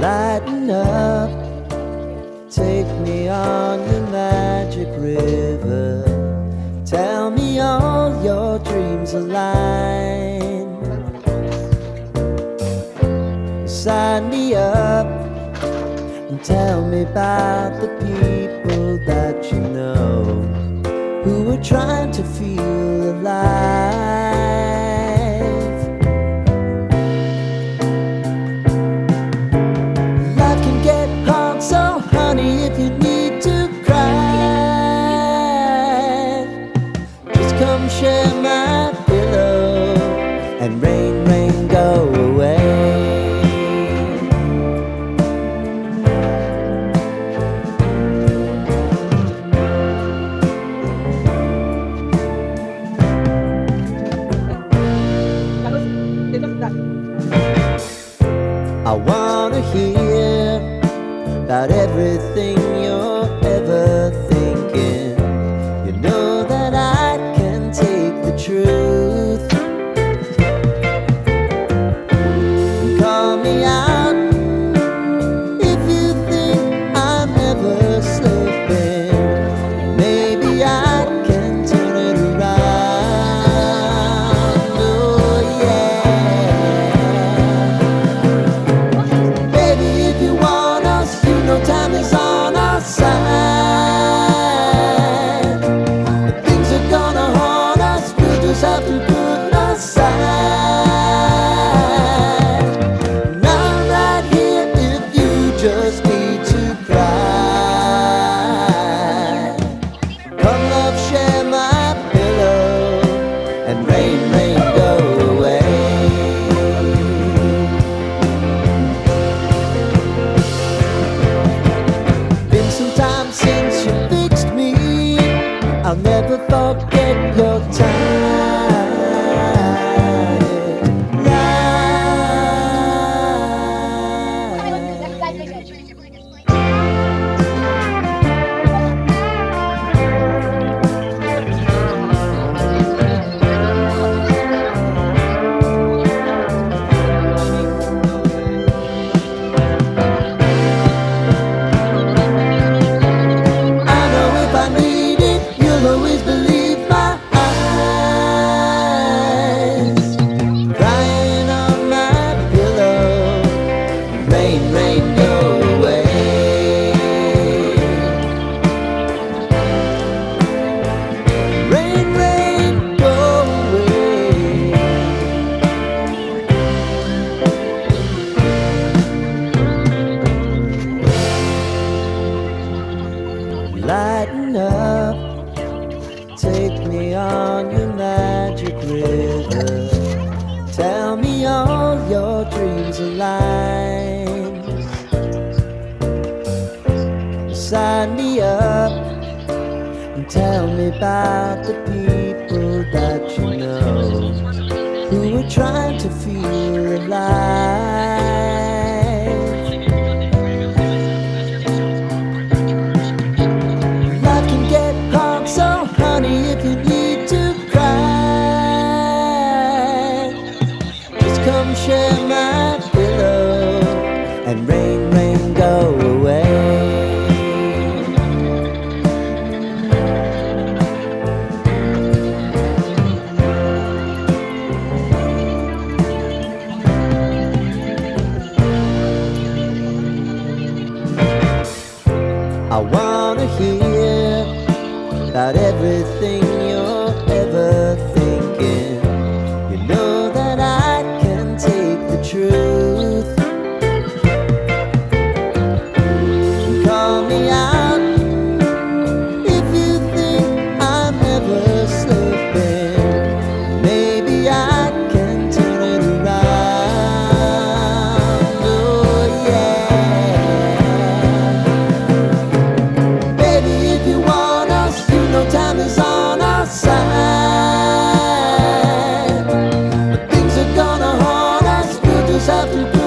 Lighten up, take me on your magic river. Tell me all your dreams align. Sign me up and tell me about the people that you know who are trying to feel alive. Life can get hard, so honey, if you need to cry, just come share my pillow and rain, rain, go away. I wanna hear about everything you're ever thinking. You know that I can take the truth. Call me out if you think I'm ever slipping. Maybe I can turn it around. Oh yeah. Baby, if you want us, you know time is on our side. If things are gonna haunt us, we'll just have to put aside. And I'm right here if you just need to cry. Come love, share my pillow and rain, rain, go away. Been some time since you fixed me. I'll never forget your time. I know if I need it, you'll always believe my eyes. Crying on my pillow, rain, rain, go away. Rain, rain, go away. Lighten up, take me on your magic river. Tell me all your dreams align. Sign me up and tell me about the people that you know who are trying to feel alive. Life can get hard, so honey, if you need to cry, just come share my pillow and rain, rain, go away. I wanna hear about everything you're ever thinking. You know that I can take the truth. Call me out if you think I'm ever slipping. Maybe I can turn it around. Oh yeah. Baby, if you want us, you know time is on our side. But things are gonna haunt us, we'll just have to